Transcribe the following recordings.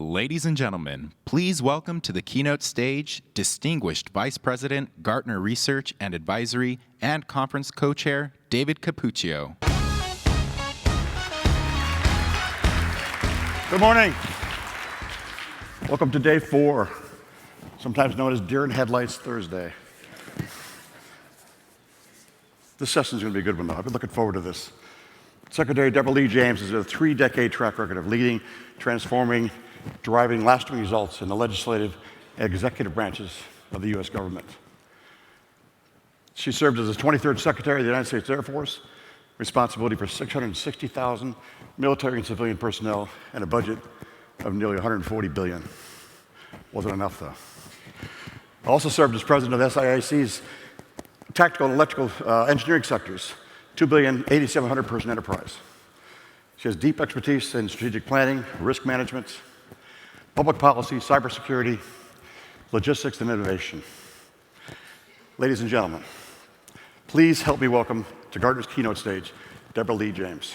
Ladies and gentlemen, please welcome to the keynote stage distinguished Vice President, Gartner Research and Advisory, and Conference Co-Chair, David Cappuccio. Good morning. Welcome to day 4, sometimes known as Deer in Headlights Thursday. This session is going to be a good one, though. I've been looking forward to this. Secretary Deborah Lee James has a 3-decade track record of leading, transforming, driving lasting results in the legislative and executive branches of the U.S. government. She served as the 23rd Secretary of the United States Air Force, responsibility for 660,000 military and civilian personnel, and a budget of nearly $140 billion. Wasn't enough, though. Also served as president of SIIC's tactical and electrical engineering sectors, $2 billion, 8,700 person enterprise. She has deep expertise in strategic planning, risk management, public policy, cybersecurity, logistics, and innovation. Ladies and gentlemen, please help me welcome to Gartner's keynote stage, Deborah Lee James.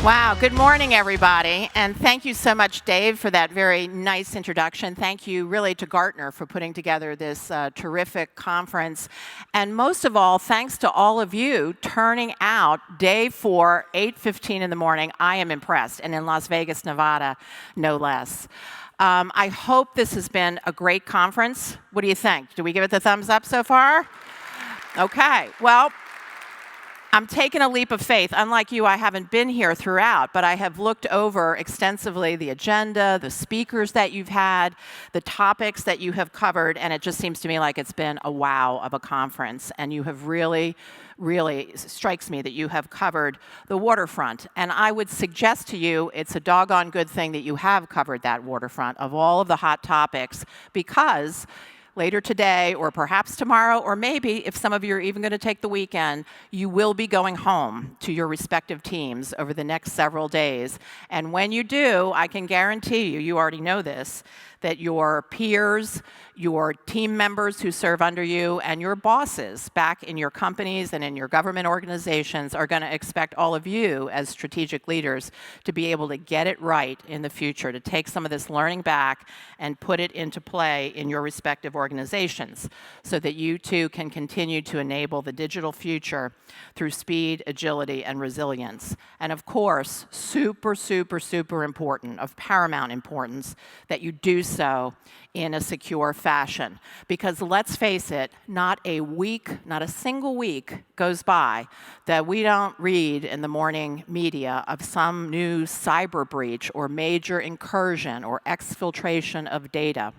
Wow, good morning, everybody. And thank you so much, Dave, for that very nice introduction. Thank you really to Gartner for putting together this terrific conference. And most of all, thanks to all of you turning out day 4, 8:15 in the morning. I am impressed, and in Las Vegas, Nevada, no less. I hope this has been a great conference. What do you think? Do we give it the thumbs up so far? Okay, well, I'm taking a leap of faith. Unlike you, I haven't been here throughout, but I have looked over extensively the agenda, the speakers that you've had, the topics that you have covered, and it just seems to me like it's been a wow of a conference. And you have really, it strikes me that you have covered the waterfront. And I would suggest to you it's a doggone good thing that you have covered that waterfront of all of the hot topics, because later today, or perhaps tomorrow, or maybe if some of you are even going to take the weekend, you will be going home to your respective teams over the next several days. And when you do, I can guarantee you, you already know this, that your peers, your team members who serve under you, and your bosses back in your companies and in your government organizations are going to expect all of you as strategic leaders to be able to get it right in the future, to take some of this learning back and put it into play in your respective organizations so that you too can continue to enable the digital future through speed, agility, and resilience. And of course, super, super, super important, of paramount importance, that you do so in a secure fashion. Because let's face it, not a single week goes by that we don't read in the morning media of some new cyber breach or major incursion or exfiltration of data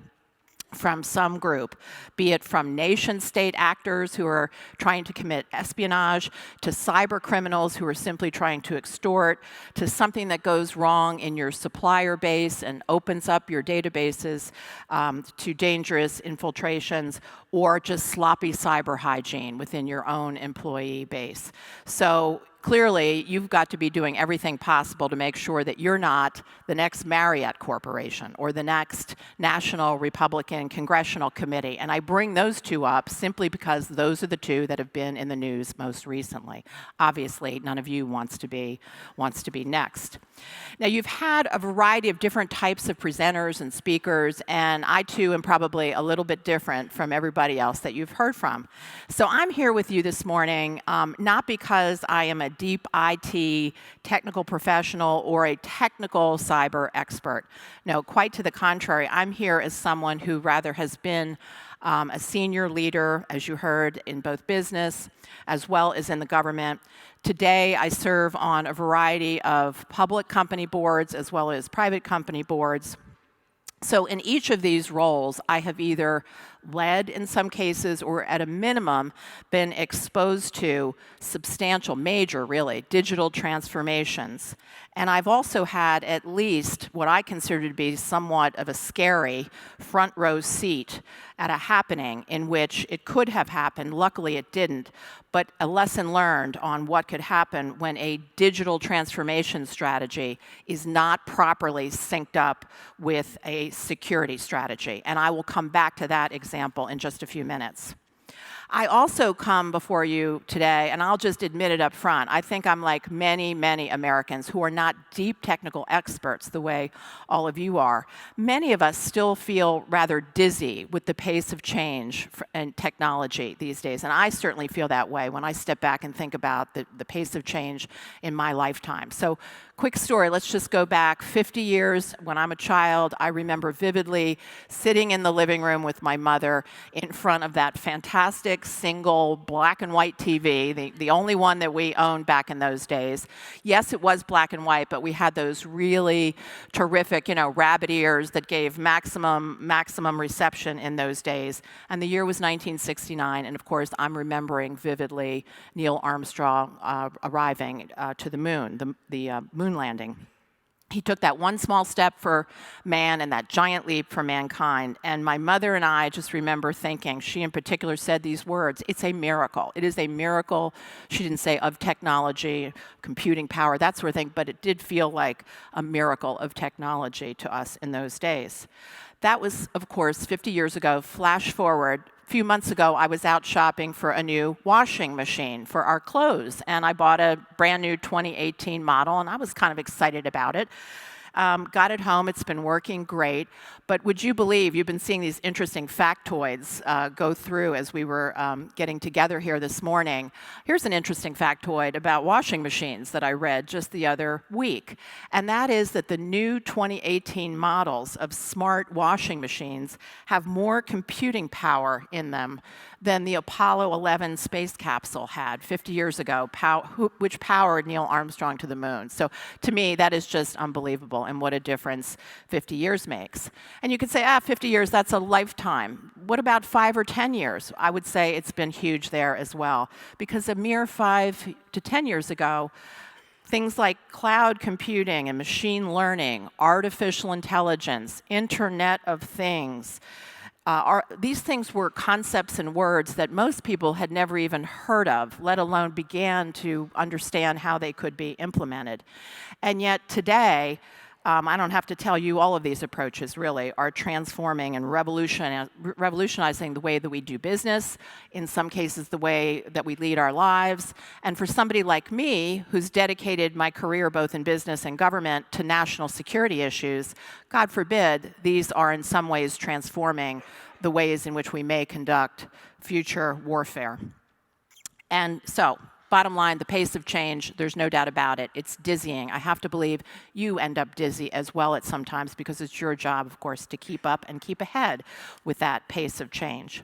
from some group, be it from nation-state actors who are trying to commit espionage, to cyber criminals who are simply trying to extort, to something that goes wrong in your supplier base and opens up your databases to dangerous infiltrations, or just sloppy cyber hygiene within your own employee base. So clearly, you've got to be doing everything possible to make sure that you're not the next Marriott Corporation or the next National Republican Congressional Committee. And I bring those two up simply because those are the two that have been in the news most recently. Obviously, none of you wants to be next. Now, you've had a variety of different types of presenters and speakers, and I too am probably a little bit different from everybody else that you've heard from. So I'm here with you this morning, not because I am a deep IT technical professional or a technical cyber expert. No, quite to the contrary. I'm here as someone who rather has been a senior leader, as you heard, in both business as well as in the government. Today, I serve on a variety of public company boards as well as private company boards. So in each of these roles, I have either led in some cases or at a minimum been exposed to substantial, major really, digital transformations. And I've also had at least what I consider to be somewhat of a scary front row seat at a happening in which it could have happened. Luckily it didn't, but a lesson learned on what could happen when a digital transformation strategy is not properly synced up with a security strategy. And I will come back to that example in just a few minutes. I also come before you today, and I'll just admit it up front. I think I'm like many, many Americans who are not deep technical experts the way all of you are. Many of us still feel rather dizzy with the pace of change in technology these days, and I certainly feel that way when I step back and think about the pace of change in my lifetime. So, quick story, let's just go back 50 years. When I'm a child, I remember vividly sitting in the living room with my mother in front of that fantastic single black and white TV, the only one that we owned back in those days. Yes, it was black and white, but we had those really terrific, rabbit ears that gave maximum reception in those days. And the year was 1969, and of course, I'm remembering vividly Neil Armstrong arriving to the moon, the moon landing. He took that one small step for man and that giant leap for mankind. And my mother and I just remember thinking, she in particular said these words, it's a miracle. It is a miracle, she didn't say of technology, computing power, that sort of thing, but it did feel like a miracle of technology to us in those days. That was, of course, 50 years ago. Flash forward. A few months ago, I was out shopping for a new washing machine for our clothes, and I bought a brand new 2018 model, and I was kind of excited about it. Got it home, it's been working great, but would you believe, you've been seeing these interesting factoids go through as we were getting together here this morning. Here's an interesting factoid about washing machines that I read just the other week, and that is that the new 2018 models of smart washing machines have more computing power in them than the Apollo 11 space capsule had 50 years ago, which powered Neil Armstrong to the moon. So to me, that is just unbelievable, and what a difference 50 years makes. And you could say, 50 years, that's a lifetime. What about 5 or 10 years? I would say it's been huge there as well, because a mere 5 to 10 years ago, things like cloud computing and machine learning, artificial intelligence, Internet of Things, these things were concepts and words that most people had never even heard of, let alone began to understand how they could be implemented. And yet today, I don't have to tell you, all of these approaches really are transforming and revolutionizing the way that we do business, in some cases the way that we lead our lives. And for somebody like me, who's dedicated my career both in business and government to national security issues, God forbid, these are in some ways transforming the ways in which we may conduct future warfare. And so, bottom line, the pace of change, there's no doubt about it. It's dizzying. I have to believe you end up dizzy as well at some times, because it's your job, of course, to keep up and keep ahead with that pace of change.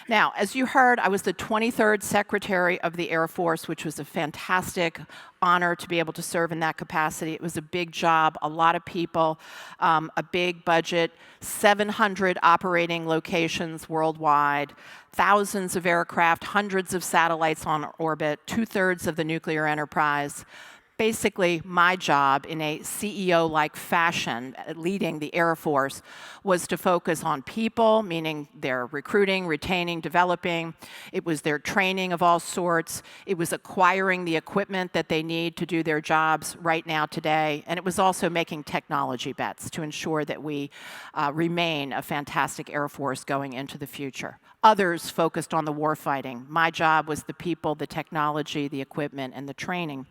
Now, as you heard, I was the 23rd Secretary of the Air Force, which was a fantastic honor to be able to serve in that capacity. It was a big job, a lot of people, a big budget, 700 operating locations worldwide, thousands of aircraft, hundreds of satellites on orbit, 2/3 of the nuclear enterprise. Basically, my job in a CEO-like fashion, leading the Air Force, was to focus on people, meaning their recruiting, retaining, developing. It was their training of all sorts. It was acquiring the equipment that they need to do their jobs right now, today. And it was also making technology bets to ensure that we remain a fantastic Air Force going into the future. Others focused on the warfighting. My job was the people, the technology, the equipment, and the training.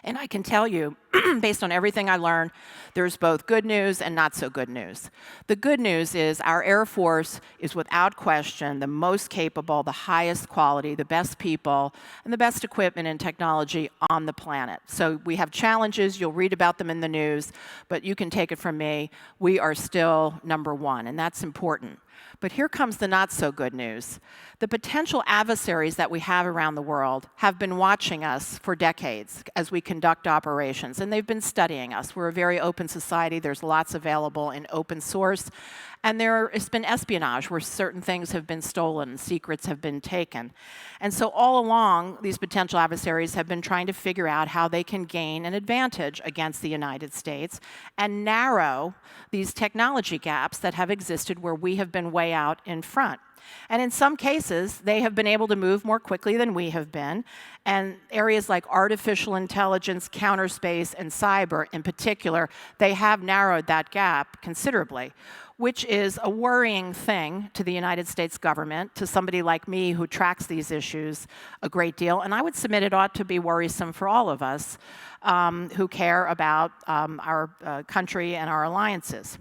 And I can tell you, based on everything I learned, there's both good news and not so good news. The good news is our Air Force is without question the most capable, the highest quality, the best people, and the best equipment and technology on the planet. So we have challenges, you'll read about them in the news, but you can take it from me, we are still number one, and that's important. But here comes the not so good news. The potential adversaries that we have around the world have been watching us for decades as we conduct operations, and they've been studying us. We're a very open society. There's lots available in open source, and there has been espionage where certain things have been stolen, secrets have been taken. And so all along, these potential adversaries have been trying to figure out how they can gain an advantage against the United States and narrow these technology gaps that have existed where we have been way out in front. And in some cases, they have been able to move more quickly than we have been. And areas like artificial intelligence, counterspace, and cyber in particular, they have narrowed that gap considerably, which is a worrying thing to the United States government, to somebody like me who tracks these issues a great deal. And I would submit it ought to be worrisome for all of us who care about our country and our alliances.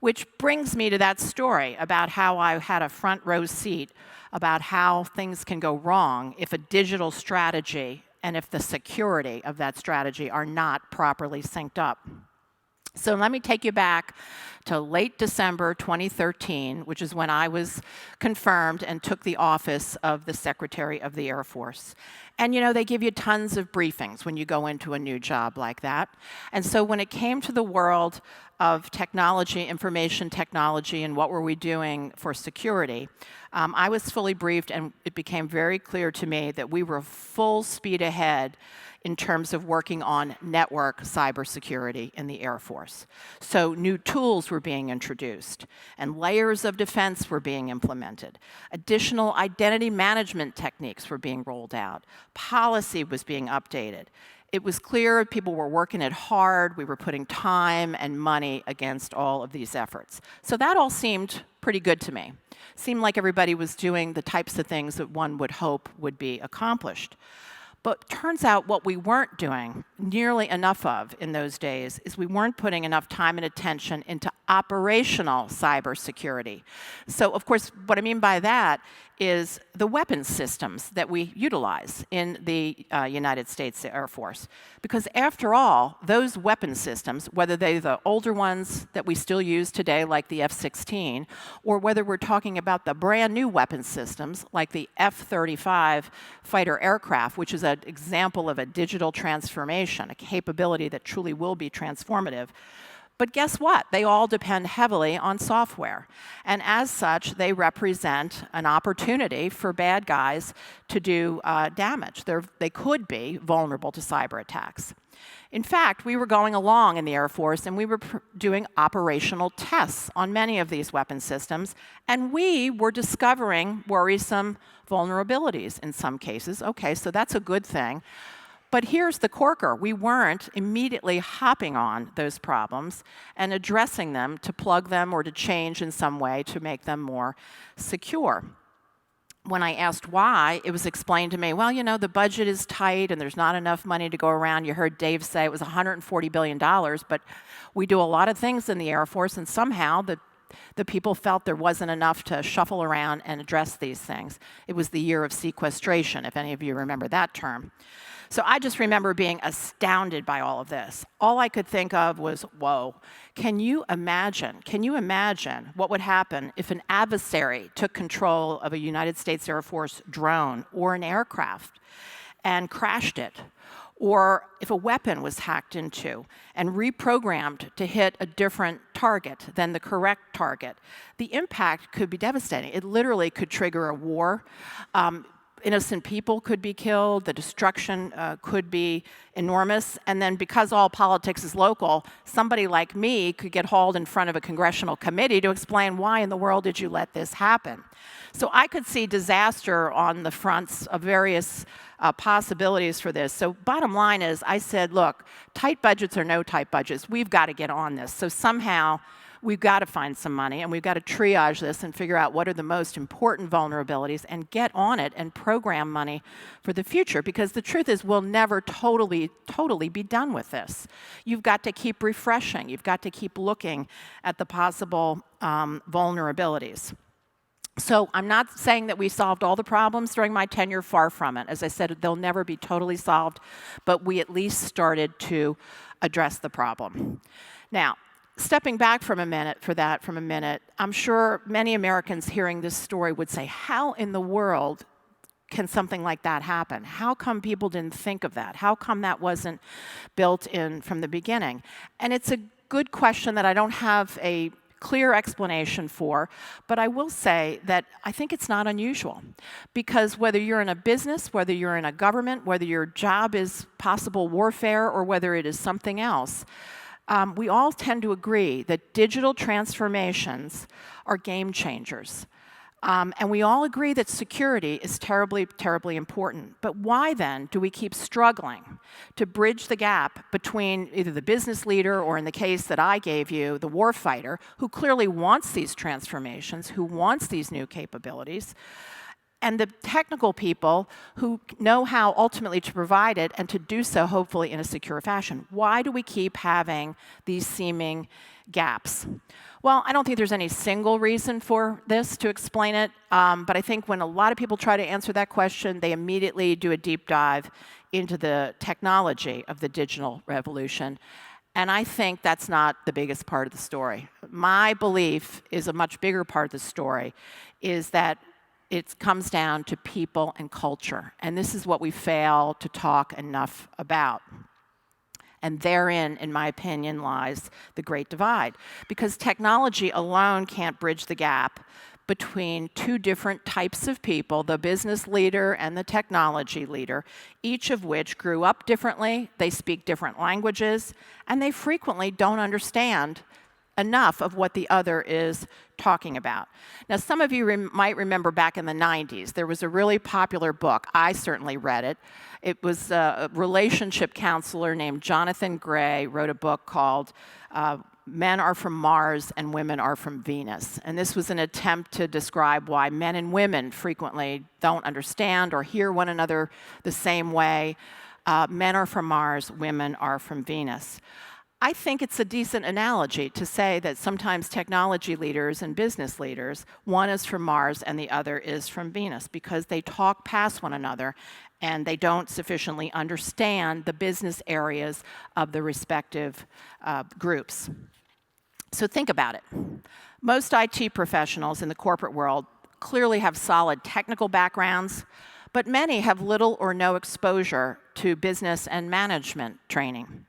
Which brings me to that story about how I had a front row seat about how things can go wrong if a digital strategy and if the security of that strategy are not properly synced up. So let me take you back to late December 2013, which is when I was confirmed and took the office of the Secretary of the Air Force. And they give you tons of briefings when you go into a new job like that. And so when it came to the world of technology, information technology, and what were we doing for security, I was fully briefed, and it became very clear to me that we were full speed ahead in terms of working on network cybersecurity in the Air Force. So new tools were being introduced, and layers of defense were being implemented. Additional identity management techniques were being rolled out. Policy was being updated. It was clear people were working it hard. We were putting time and money against all of these efforts. So that all seemed pretty good to me. Seemed like everybody was doing the types of things that one would hope would be accomplished. But turns out what we weren't doing nearly enough of in those days is we weren't putting enough time and attention into operational cybersecurity. So, of course, what I mean by that is the weapons systems that we utilize in the United States Air Force. Because after all, those weapons systems, whether they're the older ones that we still use today, like the F-16, or whether we're talking about the brand new weapons systems, like the F-35 fighter aircraft, which is an example of a digital transformation, a capability that truly will be transformative. But guess what? They all depend heavily on software. And as such, they represent an opportunity for bad guys to do damage. They could be vulnerable to cyber attacks. In fact, we were going along in the Air Force and we were doing operational tests on many of these weapon systems, and we were discovering worrisome vulnerabilities in some cases. Okay, so that's a good thing. But here's the corker. We weren't immediately hopping on those problems and addressing them to plug them or to change in some way to make them more secure. When I asked why, it was explained to me, well, the budget is tight and there's not enough money to go around. You heard Dave say it was $140 billion, but we do a lot of things in the Air Force, and somehow the people felt there wasn't enough to shuffle around and address these things. It was the year of sequestration, if any of you remember that term. So I just remember being astounded by all of this. All I could think of was, whoa, can you imagine what would happen if an adversary took control of a United States Air Force drone or an aircraft and crashed it? Or if a weapon was hacked into and reprogrammed to hit a different target than the correct target? The impact could be devastating. It literally could trigger a war. Innocent people could be killed, the destruction could be enormous, and then because all politics is local, somebody like me could get hauled in front of a congressional committee to explain why in the world did you let this happen. So I could see disaster on the fronts of various possibilities for this. So bottom line is, I said, look, tight budgets or no tight budgets, we've got to get on this. So somehow, we've got to find some money, and we've got to triage this and figure out what are the most important vulnerabilities and get on it and program money for the future, because the truth is we'll never totally be done with this. You've got to keep refreshing. You've got to keep looking at the possible vulnerabilities. So I'm not saying that we solved all the problems during my tenure, far from it. As I said, they'll never be totally solved, but we at least started to address the problem. Now, stepping back from a minute, I'm sure many Americans hearing this story would say, how in the world can something like that happen? How come people didn't think of that? How come that wasn't built in from the beginning? And it's a good question that I don't have a clear explanation for, but I will say that I think it's not unusual, because whether you're in a business, whether you're in a government, whether your job is possible warfare, or whether it is something else, we all tend to agree that digital transformations are game changers. And we all agree that security is terribly, terribly important. But why then do we keep struggling to bridge the gap between either the business leader or, in the case that I gave you, the warfighter, who clearly wants these transformations, who wants these new capabilities, and the technical people who know how ultimately to provide it and to do so hopefully in a secure fashion? Why do we keep having these seeming gaps? Well, I don't think there's any single reason for this to explain it, but I think when a lot of people try to answer that question, they immediately do a deep dive into the technology of the digital revolution. And I think that's not the biggest part of the story. My belief is a much bigger part of the story, is that it comes down to people and culture. And this is what we fail to talk enough about. And therein, in my opinion, lies the great divide. Because technology alone can't bridge the gap between two different types of people, the business leader and the technology leader, each of which grew up differently, they speak different languages, and they frequently don't understand enough of what the other is talking about. Now, some of you might remember back in the 90s, there was a really popular book. I certainly read it. It was a relationship counselor named Jonathan Gray wrote a book called Men Are From Mars and Women Are From Venus. And this was an attempt to describe why men and women frequently don't understand or hear one another the same way. Men are from Mars, women are from Venus. I think it's a decent analogy to say that sometimes technology leaders and business leaders, one is from Mars and the other is from Venus, because they talk past one another and they don't sufficiently understand the business areas of the respective groups. So think about it. Most IT professionals in the corporate world clearly have solid technical backgrounds, but many have little or no exposure to business and management training.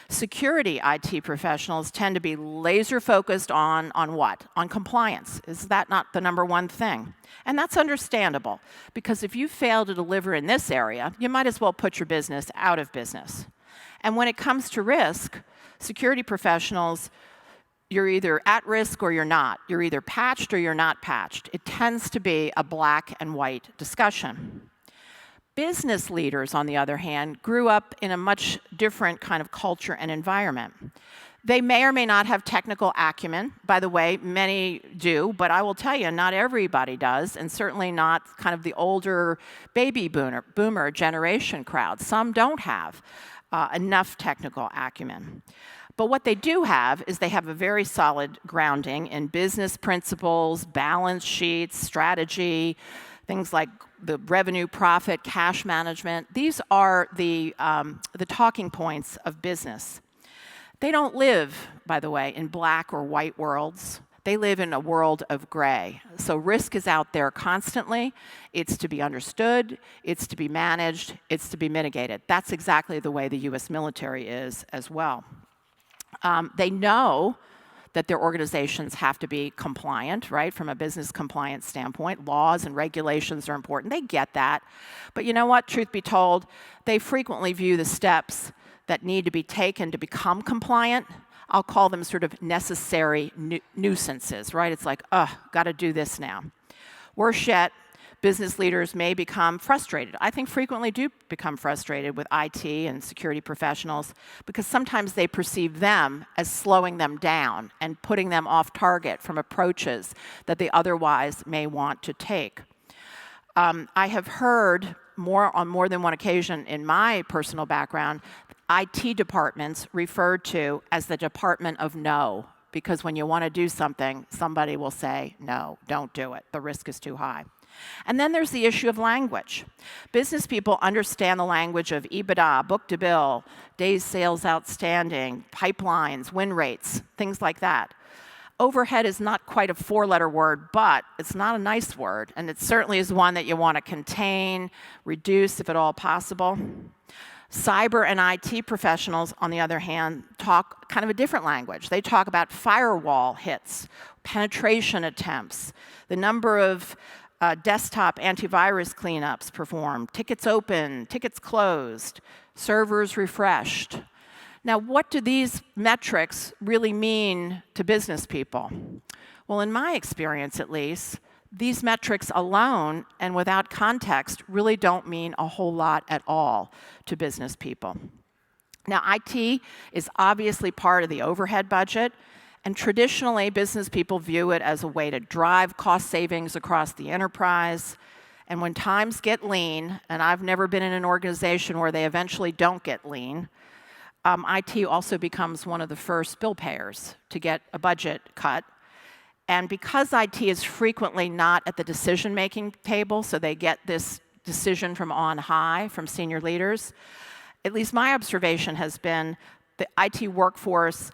Security IT professionals tend to be laser focused on what? On compliance. Is that not the number one thing? And that's understandable, because if you fail to deliver in this area, you might as well put your business out of business. And when it comes to risk, security professionals, you're either at risk or you're not. You're either patched or you're not patched. It tends to be a black and white discussion. Business leaders, on the other hand, grew up in a much different kind of culture and environment. They may or may not have technical acumen. By the way, many do, but I will tell you, not everybody does, and certainly not kind of the older baby boomer generation crowd. Some don't have enough technical acumen. But what they do have is they have a very solid grounding in business principles, balance sheets, strategy, things like the revenue, profit, cash management. These are the talking points of business. They don't live, by the way, in black or white worlds. They live in a world of gray. So risk is out there constantly. It's to be understood, it's to be managed, it's to be mitigated. That's exactly the way the US military is as well. They know that their organizations have to be compliant, right, from a business compliance standpoint. Laws and regulations are important. They get that. But you know what? Truth be told, they frequently view the steps that need to be taken to become compliant. I'll call them sort of necessary nuisances, right? It's like, got to do this now. Worse yet, business leaders may become frustrated. I think frequently do become frustrated with IT and security professionals because sometimes they perceive them as slowing them down and putting them off target from approaches that they otherwise may want to take. I have heard on more than one occasion in my personal background, IT departments referred to as the department of no, because when you want to do something, somebody will say, no, don't do it. The risk is too high. And then there's the issue of language. Business people understand the language of EBITDA, book-to-bill, days sales outstanding, pipelines, win rates, things like that. Overhead is not quite a four-letter word, but it's not a nice word, and it certainly is one that you want to contain, reduce if at all possible. Cyber and IT professionals, on the other hand, talk kind of a different language. They talk about firewall hits, penetration attempts, the number of desktop antivirus cleanups performed, tickets open, tickets closed, servers refreshed. Now, what do these metrics really mean to business people? Well, in my experience at least, these metrics alone and without context really don't mean a whole lot at all to business people. Now, IT is obviously part of the overhead budget, and traditionally business people view it as a way to drive cost savings across the enterprise. And when times get lean, and I've never been in an organization where they eventually don't get lean, IT also becomes one of the first bill payers to get a budget cut. And because IT is frequently not at the decision-making table, so they get this decision from on high, from senior leaders, at least my observation has been the IT workforce,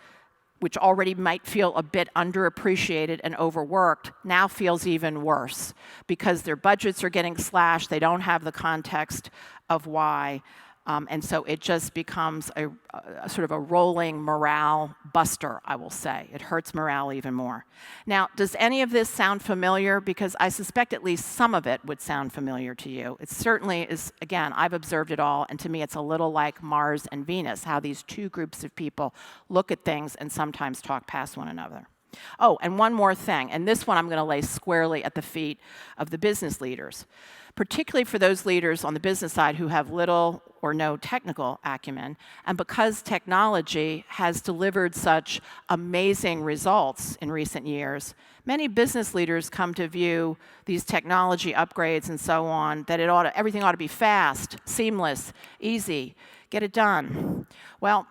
which already might feel a bit underappreciated and overworked, now feels even worse because their budgets are getting slashed, they don't have the context of why, and so it just becomes a sort of a rolling morale buster, I will say. It hurts morale even more. Now, does any of this sound familiar? Because I suspect at least some of it would sound familiar to you. It certainly is, again, I've observed it all, and to me it's a little like Mars and Venus, how these two groups of people look at things and sometimes talk past one another. Oh, and one more thing, and this one I'm going to lay squarely at the feet of the business leaders, particularly for those leaders on the business side who have little or no technical acumen. And because technology has delivered such amazing results in recent years, many business leaders come to view these technology upgrades and so on, that everything ought to be fast, seamless, easy, get it done. Well,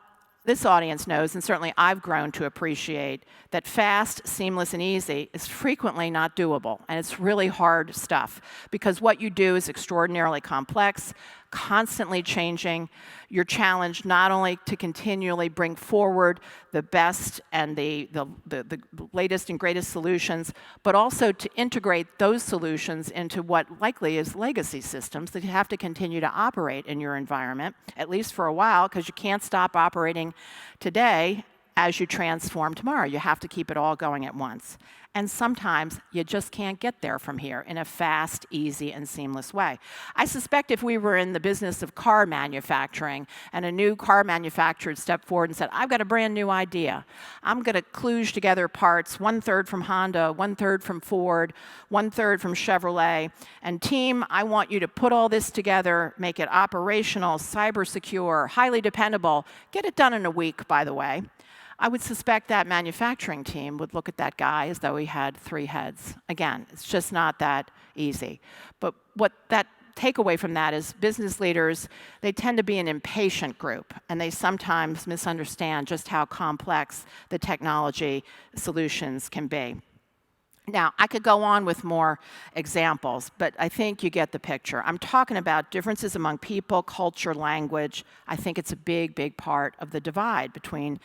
this audience knows, and certainly I've grown to appreciate, that fast, seamless, and easy is frequently not doable, and it's really hard stuff, because what you do is extraordinarily complex, constantly changing. You're challenged not only to continually bring forward the best and the latest and greatest solutions, but also to integrate those solutions into what likely is legacy systems that you have to continue to operate in your environment, at least for a while, because you can't stop operating today as you transform tomorrow. You have to keep it all going at once. And sometimes you just can't get there from here in a fast, easy, and seamless way. I suspect if we were in the business of car manufacturing and a new car manufacturer stepped forward and said, I've got a brand new idea. I'm going to kludge together parts, 1/3 from Honda, 1/3 from Ford, 1/3 from Chevrolet, and team, I want you to put all this together, make it operational, cyber secure, highly dependable, get it done in a week, by the way. I would suspect that manufacturing team would look at that guy as though he had 3 heads. Again, it's just not that easy. But what that takeaway from that is business leaders, they tend to be an impatient group, and they sometimes misunderstand just how complex the technology solutions can be. Now, I could go on with more examples, but I think you get the picture. I'm talking about differences among people, culture, language. I think it's a big, big part of the divide between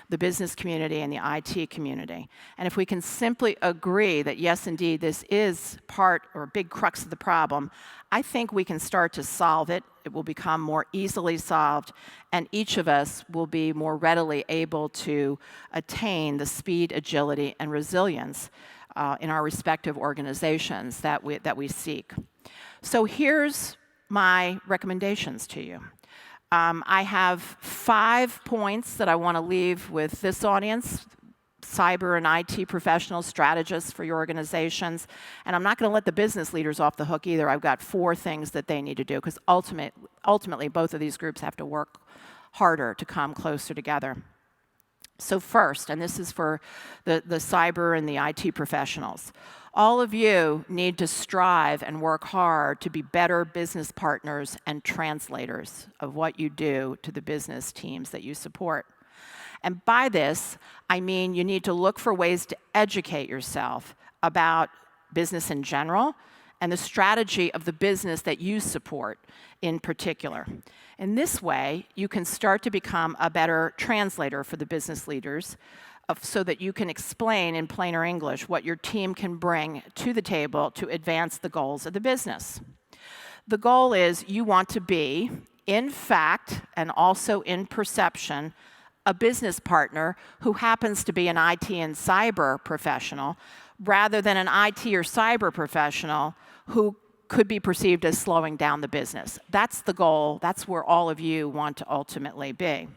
the business community and the IT community. And if we can simply agree that, yes, indeed, this is part or a big crux of the problem, I think we can start to solve it. It will become more easily solved, and each of us will be more readily able to attain the speed, agility, and resilience in our respective organizations that we seek. So here's my recommendations to you. I have 5 points that I want to leave with this audience, cyber and IT professionals, strategists for your organizations. And I'm not going to let the business leaders off the hook either. I've got 4 things that they need to do, because ultimately both of these groups have to work harder to come closer together. So first, and this is for the cyber and the IT professionals, all of you need to strive and work hard to be better business partners and translators of what you do to the business teams that you support. And by this, I mean you need to look for ways to educate yourself about business in general and the strategy of the business that you support in particular. In this way, you can start to become a better translator for the business leaders so that you can explain in plainer English what your team can bring to the table to advance the goals of the business. The goal is you want to be, in fact, and also in perception, a business partner who happens to be an IT and cyber professional rather than an IT or cyber professional who could be perceived as slowing down the business. That's the goal. That's where all of you want to ultimately be.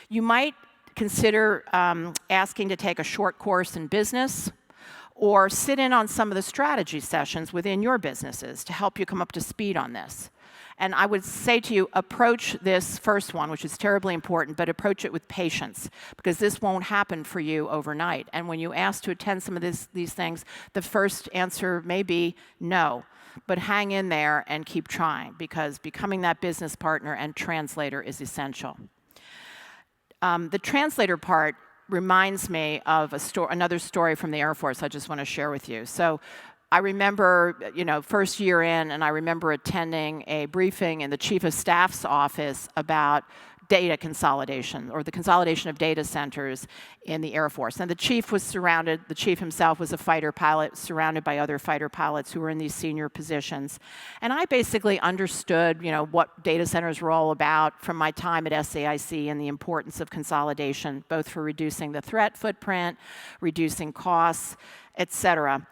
You might consider asking to take a short course in business or sit in on some of the strategy sessions within your businesses to help you come up to speed on this. And I would say to you, approach this first one, which is terribly important, but approach it with patience, because this won't happen for you overnight. And when you ask to attend some of these things, the first answer may be no. But hang in there and keep trying, because becoming that business partner and translator is essential. The translator part reminds me of another story from the Air Force I just want to share with you. So I remember, first year in, and I remember attending a briefing in the Chief of Staff's office about data consolidation, or the consolidation of data centers in the Air Force. And the chief himself was a fighter pilot, surrounded by other fighter pilots who were in these senior positions. And I basically understood, what data centers were all about from my time at SAIC and the importance of consolidation, both for reducing the threat footprint, reducing costs, et cetera.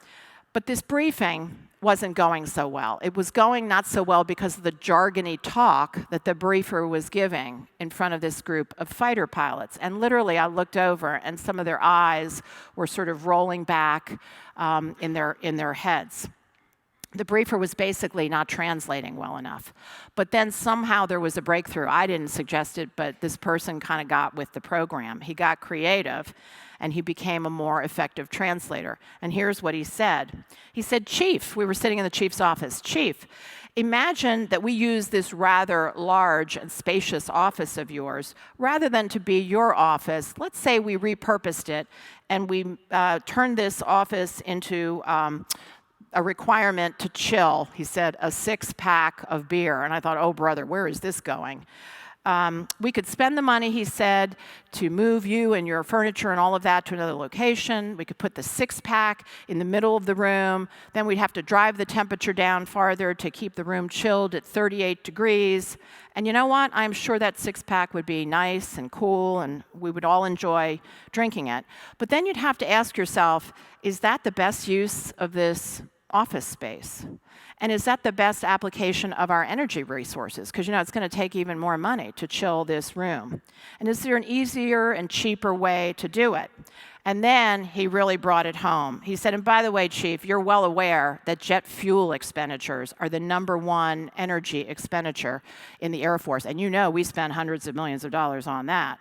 But this briefing wasn't going so well. It was going not so well because of the jargony talk that the briefer was giving in front of this group of fighter pilots. And literally, I looked over, and some of their eyes were sort of rolling back in their heads. The briefer was basically not translating well enough. But then somehow there was a breakthrough. I didn't suggest it, but this person kind of got with the program. He got creative, and he became a more effective translator. And here's what he said. He said, "Chief," we were sitting in the chief's office, "Chief, imagine that we use this rather large and spacious office of yours. Rather than to be your office, let's say we repurposed it, and we turned this office into a requirement to chill," he said, "a 6-pack of beer." And I thought, oh, brother, where is this going? We could spend the money, he said, to move you and your furniture and all of that to another location. We could put the 6-pack in the middle of the room. Then we'd have to drive the temperature down farther to keep the room chilled at 38 degrees. And you know what? I'm sure that 6-pack would be nice and cool, and we would all enjoy drinking it. But then you'd have to ask yourself, is that the best use of this office space? And is that the best application of our energy resources? Because, it's going to take even more money to chill this room. And is there an easier and cheaper way to do it? And then he really brought it home. He said, and by the way, Chief, you're well aware that jet fuel expenditures are the #1 energy expenditure in the Air Force. And we spend hundreds of millions of dollars on that.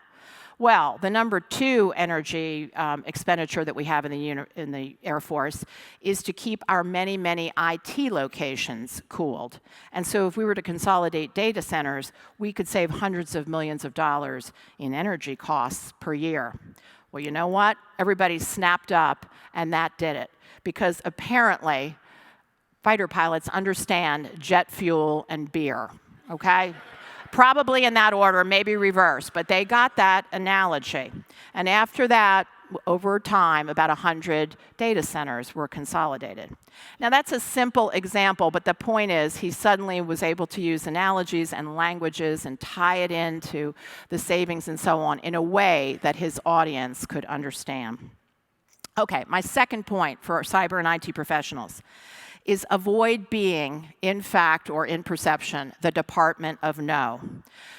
Well, the #2 energy expenditure that we have in the Air Force is to keep our many, many IT locations cooled. And so if we were to consolidate data centers, we could save hundreds of millions of dollars in energy costs per year. Well, you know what? Everybody snapped up, and that did it. Because apparently, fighter pilots understand jet fuel and beer, okay? Probably in that order, maybe reverse, but they got that analogy. And after that, over time, about 100 data centers were consolidated. Now, that's a simple example, but the point is he suddenly was able to use analogies and languages and tie it into the savings and so on in a way that his audience could understand. Okay, my second point for cyber and IT professionals is avoid being, in fact or in perception, the department of no.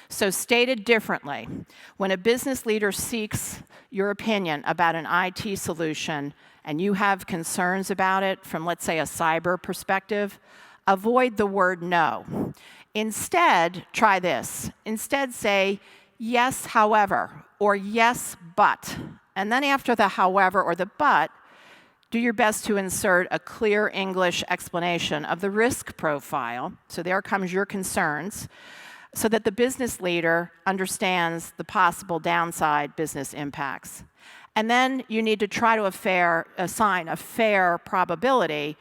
So stated differently, when a business leader seeks your opinion about an IT solution and you have concerns about it from, let's say, a cyber perspective, avoid the word no. Instead, try this. Instead, say, yes, however, or yes, but. And then after the however or the but, do your best to insert a clear English explanation of the risk profile, so there comes your concerns, so that the business leader understands the possible downside business impacts. And then you need to try to assign a fair probability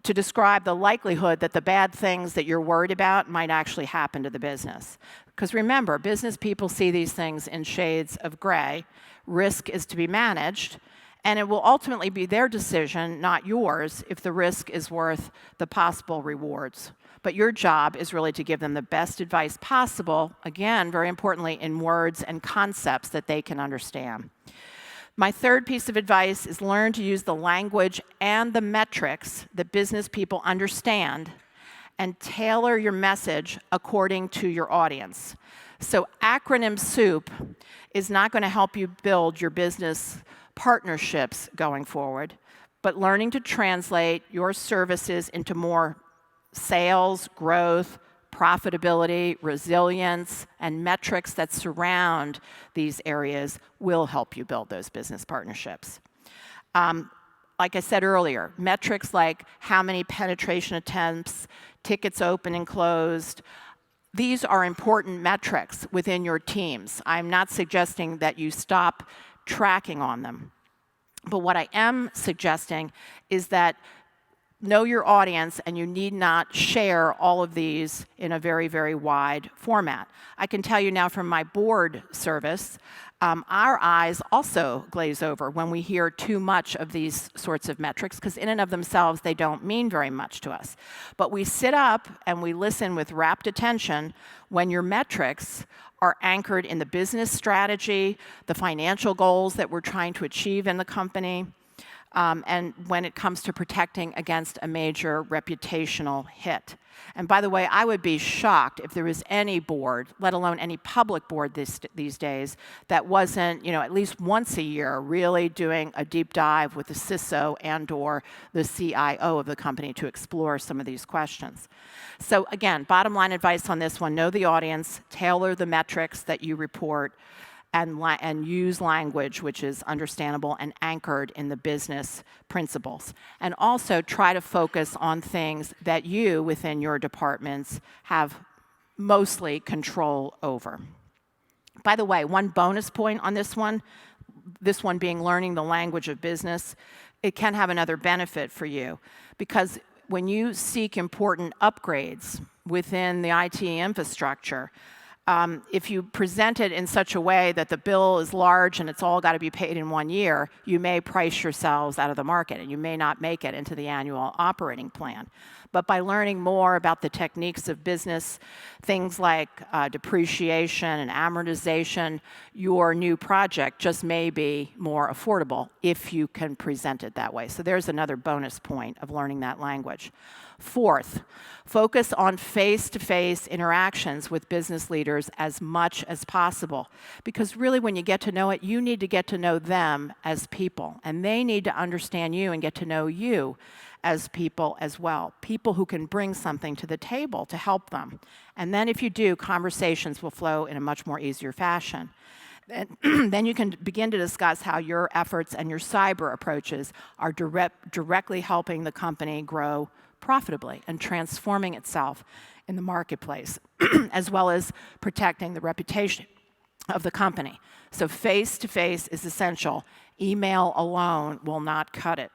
to describe the likelihood that the bad things that you're worried about might actually happen to the business. Because remember, business people see these things in shades of gray. Risk is to be managed, and it will ultimately be their decision, not yours, if the risk is worth the possible rewards. But your job is really to give them the best advice possible, again, very importantly, in words and concepts that they can understand. My third piece of advice is learn to use the language and the metrics that business people understand and tailor your message according to your audience. So acronym soup is not going to help you build your business partnerships going forward. but learning to translate your services into more sales, growth, profitability, resilience, and metrics that surround these areas will help you build those business partnerships. Like I said earlier, metrics like how many penetration attempts, tickets open and closed, these are important metrics within your teams. I'm not suggesting that you stop tracking on them. But what I am suggesting is that know your audience, and you need not share all of these in a very, very wide format. I can tell you now from my board service, our eyes also glaze over when we hear too much of these sorts of metrics, because in and of themselves, they don't mean very much to us. But we sit up and we listen with rapt attention when your metrics are anchored in the business strategy, the financial goals that we're trying to achieve in the company, and when it comes to protecting against a major reputational hit. And by the way, I would be shocked if there was any board, let alone any public board these days, that wasn't, at least once a year really doing a deep dive with the CISO and/or the CIO of the company to explore some of these questions. So again, bottom line advice on this one, know the audience, tailor the metrics that you report, and use language which is understandable and anchored in the business principles. And also try to focus on things that you, within your departments, have mostly control over. By the way, one bonus point on this one being learning the language of business, it can have another benefit for you, because when you seek important upgrades within the IT infrastructure, if you present it in such a way that the bill is large and it's all got to be paid in 1 year, you may price yourselves out of the market and you may not make it into the annual operating plan. But by learning more about the techniques of business, things like depreciation and amortization, your new project just may be more affordable if you can present it that way. So there's another bonus point of learning that language. Fourth, focus on face-to-face interactions with business leaders as much as possible. Because really, when you get to know it, you need to get to know them as people. And they need to understand you and get to know you as people as well. People who can bring something to the table to help them. And then if you do, conversations will flow in a much more easier fashion. Then you can begin to discuss how your efforts and your cyber approaches are directly helping the company grow profitably and transforming itself in the marketplace, as well as protecting the reputation of the company. So face-to-face is essential. Email alone will not cut it.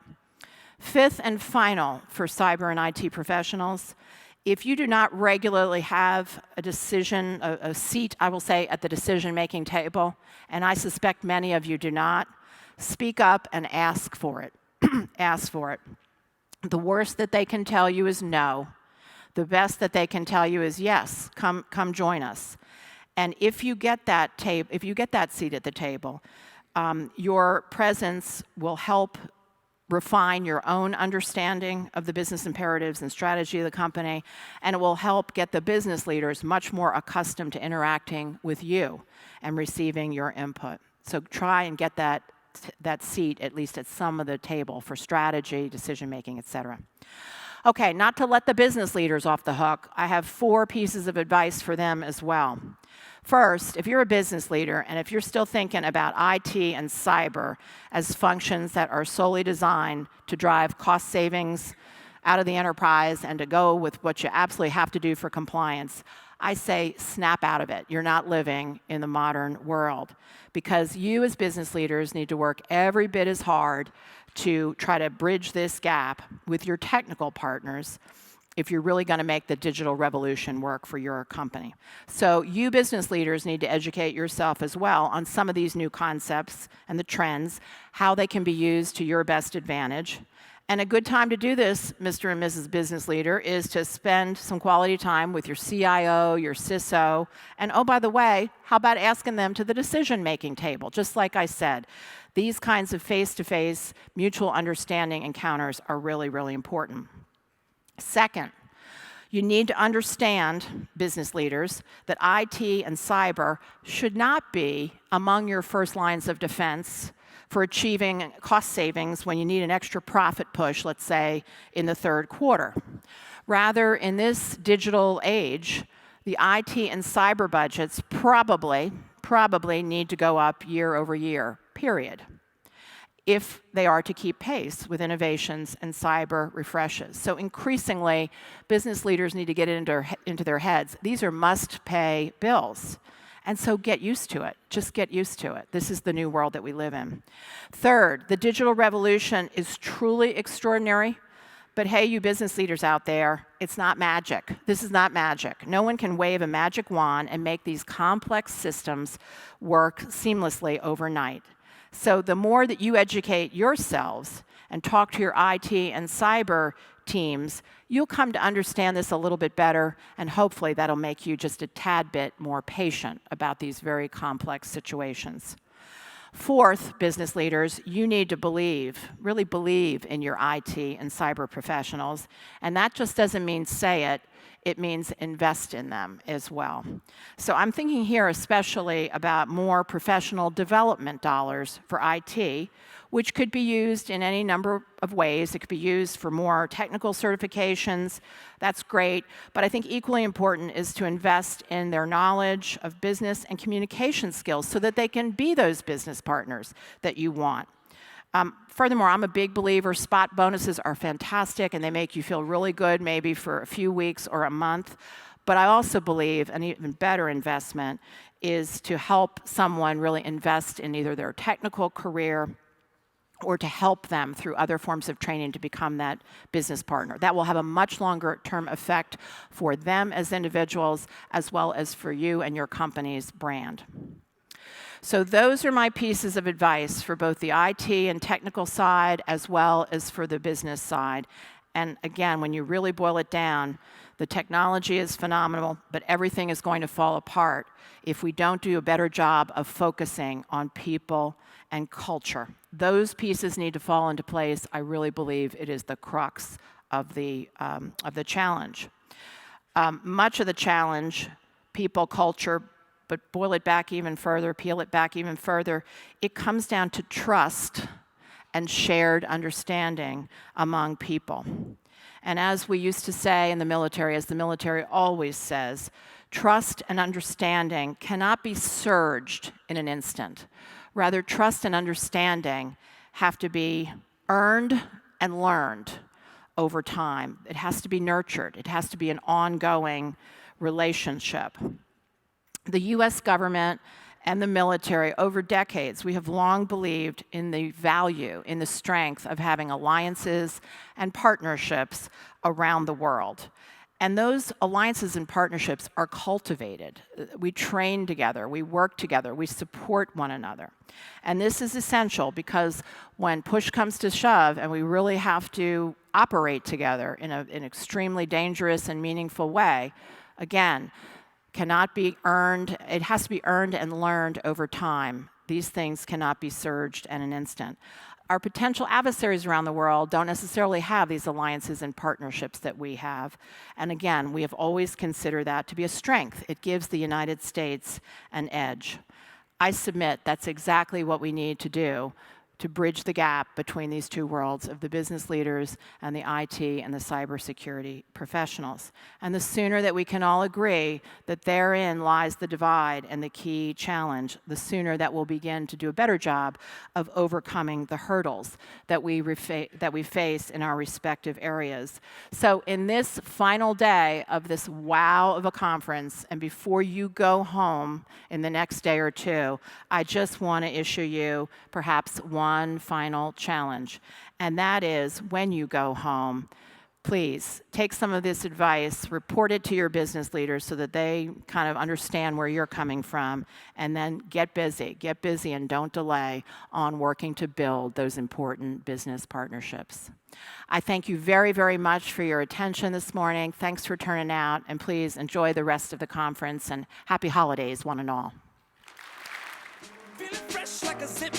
Fifth and final for cyber and IT professionals, if you do not regularly have a seat, I will say, at the decision-making table, and I suspect many of you do not, speak up and ask for it. Ask for it. The worst that they can tell you is no. The best that they can tell you is yes, come join us. And if you get that seat at the table, your presence will help refine your own understanding of the business imperatives and strategy of the company, and it will help get the business leaders much more accustomed to interacting with you and receiving your input. So try and get that seat, at least at some of the table, for strategy, decision-making, et cetera. Okay, not to let the business leaders off the hook, I have 4 pieces of advice for them as well. First, if you're a business leader and if you're still thinking about IT and cyber as functions that are solely designed to drive cost savings out of the enterprise and to go with what you absolutely have to do for compliance, I say snap out of it. You're not living in the modern world, because you as business leaders need to work every bit as hard to try to bridge this gap with your technical partners if you're really going to make the digital revolution work for your company. So you business leaders need to educate yourself as well on some of these new concepts and the trends, how they can be used to your best advantage. And a good time to do this, Mr. and Mrs. Business Leader, is to spend some quality time with your CIO, your CISO, and oh, by the way, how about asking them to the decision-making table? Just like I said, these kinds of face-to-face mutual understanding encounters are really, really important. Second, you need to understand, business leaders, that IT and cyber should not be among your first lines of defense for achieving cost savings when you need an extra profit push, let's say, in the third quarter. Rather, in this digital age, the IT and cyber budgets probably need to go up year over year, period, if they are to keep pace with innovations and cyber refreshes. So increasingly, business leaders need to get it into their heads. These are must-pay bills. And so get used to it. Just get used to it. This is the new world that we live in. Third, the digital revolution is truly extraordinary. But hey, you business leaders out there, it's not magic. This is not magic. No one can wave a magic wand and make these complex systems work seamlessly overnight. So the more that you educate yourselves and talk to your IT and cyber teams, you'll come to understand this a little bit better, and hopefully that'll make you just a tad bit more patient about these very complex situations. Fourth, business leaders, you need to really believe in your IT and cyber professionals, and that just doesn't mean say it, it means invest in them as well. So I'm thinking here especially about more professional development dollars for IT, which could be used in any number of ways. It could be used for more technical certifications. That's great. But I think equally important is to invest in their knowledge of business and communication skills so that they can be those business partners that you want. Furthermore, I'm a big believer, spot bonuses are fantastic and they make you feel really good maybe for a few weeks or a month. But I also believe an even better investment is to help someone really invest in either their technical career or to help them through other forms of training to become that business partner. That will have a much longer term effect for them as individuals as well as for you and your company's brand. So those are my pieces of advice for both the IT and technical side as well as for the business side. And again, when you really boil it down, the technology is phenomenal, but everything is going to fall apart if we don't do a better job of focusing on people and culture. Those pieces need to fall into place. I really believe it is the crux of the challenge. Much of the challenge, people, culture, but boil it back even further, peel it back even further, it comes down to trust and shared understanding among people. And as we used to say in the military, as the military always says, trust and understanding cannot be surged in an instant. Rather, trust and understanding have to be earned and learned over time. It has to be nurtured. It has to be an ongoing relationship. The U.S. government and the military, over decades, we have long believed in the value, in the strength of having alliances and partnerships around the world. And those alliances and partnerships are cultivated. We train together, we work together, we support one another. And this is essential because when push comes to shove and we really have to operate together in an extremely dangerous and meaningful way, again, cannot be earned, it has to be earned and learned over time. These things cannot be surged in an instant. Our potential adversaries around the world don't necessarily have these alliances and partnerships that we have. And again, we have always considered that to be a strength. It gives the United States an edge. I submit that's exactly what we need to do to bridge the gap between these two worlds of the business leaders and the IT and the cybersecurity professionals. And the sooner that we can all agree that therein lies the divide and the key challenge, the sooner that we'll begin to do a better job of overcoming the hurdles that we face in our respective areas. So in this final day of this wow of a conference, and before you go home in the next day or two, I just want to issue you perhaps one final challenge, and that is when you go home, please take some of this advice, report it to your business leaders so that they kind of understand where you're coming from, and then get busy and don't delay on working to build those important business partnerships. I thank you very, very much for your attention this morning. Thanks for turning out, and please enjoy the rest of the conference, and happy holidays, one and all. Feeling fresh like a zip